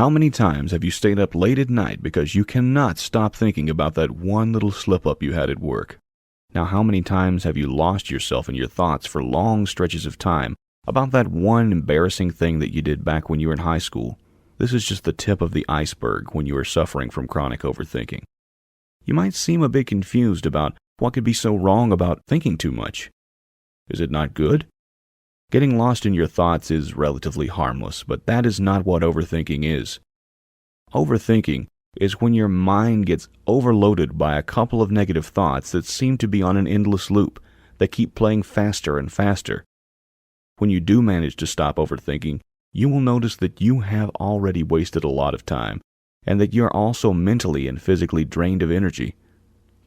How many times have you stayed up late at night because you cannot stop thinking about that one little slip-up you had at work? Now, how many times have you lost yourself in your thoughts for long stretches of time about that one embarrassing thing that you did back when you were in high school? This is just the tip of the iceberg when you are suffering from chronic overthinking. You might seem a bit confused about what could be so wrong about thinking too much. Is it not good? Getting lost in your thoughts is relatively harmless, but that is not what overthinking is. Overthinking is when your mind gets overloaded by a couple of negative thoughts that seem to be on an endless loop, that keep playing faster and faster. When you do manage to stop overthinking, you will notice that you have already wasted a lot of time, and that you are also mentally and physically drained of energy.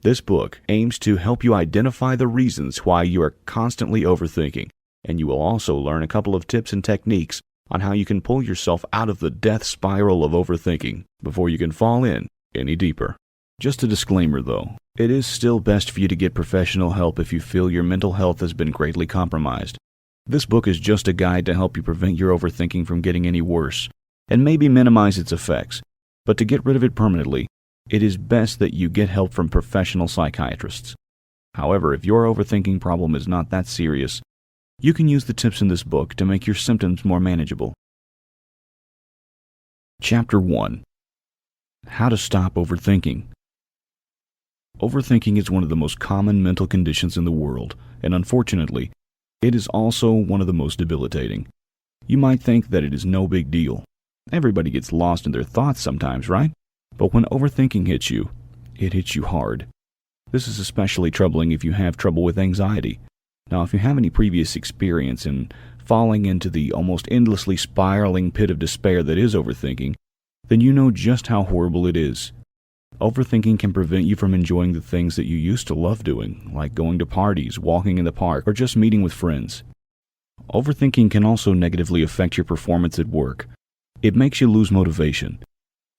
This book aims to help you identify the reasons why you are constantly overthinking, and you will also learn a couple of tips and techniques on how you can pull yourself out of the death spiral of overthinking before you can fall in any deeper. Just a disclaimer though, it is still best for you to get professional help if you feel your mental health has been greatly compromised. This book is just a guide to help you prevent your overthinking from getting any worse, and maybe minimize its effects. But to get rid of it permanently, it is best that you get help from professional psychiatrists. However, if your overthinking problem is not that serious, you can use the tips in this book to make your symptoms more manageable. Chapter 1. How to stop overthinking. Overthinking is one of the most common mental conditions in the world, and unfortunately, it is also one of the most debilitating. You might think that it is no big deal. Everybody gets lost in their thoughts sometimes, right? But when overthinking hits you, it hits you hard. This is especially troubling if you have trouble with anxiety. Now, if you have any previous experience in falling into the almost endlessly spiraling pit of despair that is overthinking, then you know just how horrible it is. Overthinking can prevent you from enjoying the things that you used to love doing, like going to parties, walking in the park, or just meeting with friends. Overthinking can also negatively affect your performance at work. It makes you lose motivation,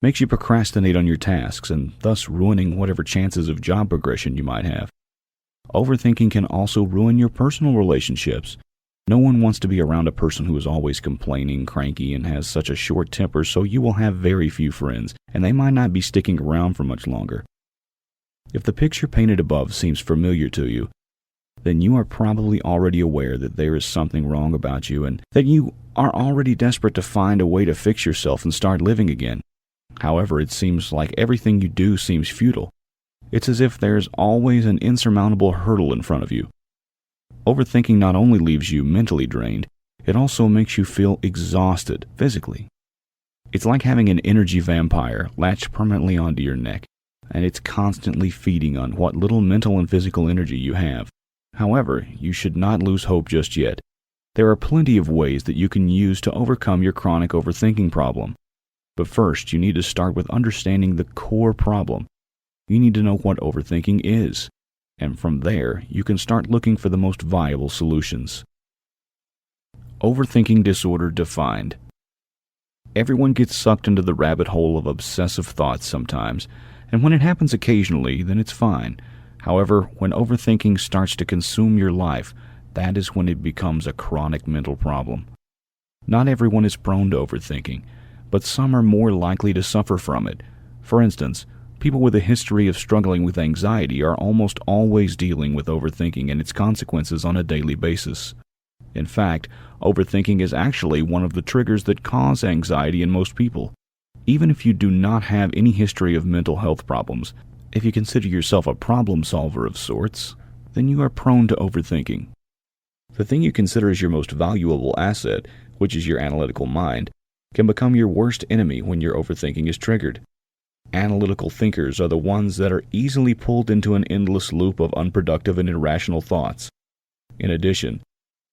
makes you procrastinate on your tasks, and thus ruining whatever chances of job progression you might have. Overthinking can also ruin your personal relationships. No one wants to be around a person who is always complaining, cranky, and has such a short temper, so you will have very few friends, and they might not be sticking around for much longer. If the picture painted above seems familiar to you, then you are probably already aware that there is something wrong about you and that you are already desperate to find a way to fix yourself and start living again. However, it seems like everything you do seems futile. It's as if there's always an insurmountable hurdle in front of you. Overthinking not only leaves you mentally drained, it also makes you feel exhausted physically. It's like having an energy vampire latched permanently onto your neck, and it's constantly feeding on what little mental and physical energy you have. However, you should not lose hope just yet. There are plenty of ways that you can use to overcome your chronic overthinking problem. But first, you need to start with understanding the core problem. You need to know what overthinking is, and from there, you can start looking for the most viable solutions. Overthinking disorder defined. Everyone gets sucked into the rabbit hole of obsessive thoughts sometimes, and when it happens occasionally, then it's fine. However, when overthinking starts to consume your life, that is when it becomes a chronic mental problem. Not everyone is prone to overthinking, but some are more likely to suffer from it. For instance, people with a history of struggling with anxiety are almost always dealing with overthinking and its consequences on a daily basis. In fact, overthinking is actually one of the triggers that cause anxiety in most people. Even if you do not have any history of mental health problems, if you consider yourself a problem solver of sorts, then you are prone to overthinking. The thing you consider as your most valuable asset, which is your analytical mind, can become your worst enemy when your overthinking is triggered. Analytical thinkers are the ones that are easily pulled into an endless loop of unproductive and irrational thoughts. In addition,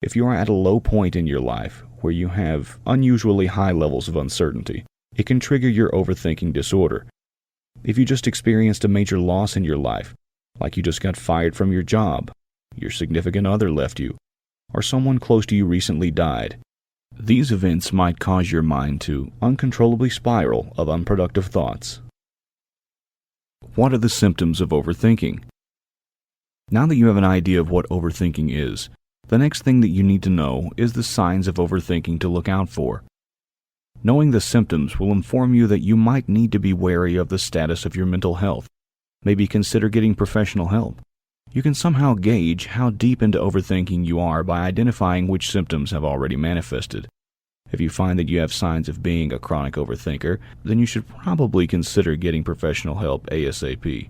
if you are at a low point in your life where you have unusually high levels of uncertainty, it can trigger your overthinking disorder. If you just experienced a major loss in your life, like you just got fired from your job, your significant other left you, or someone close to you recently died, these events might cause your mind to uncontrollably spiral of unproductive thoughts. What are the symptoms of overthinking? Now that you have an idea of what overthinking is, the next thing that you need to know is the signs of overthinking to look out for. Knowing the symptoms will inform you that you might need to be wary of the status of your mental health. Maybe consider getting professional help. You can somehow gauge how deep into overthinking you are by identifying which symptoms have already manifested. If you find that you have signs of being a chronic overthinker, then you should probably consider getting professional help ASAP.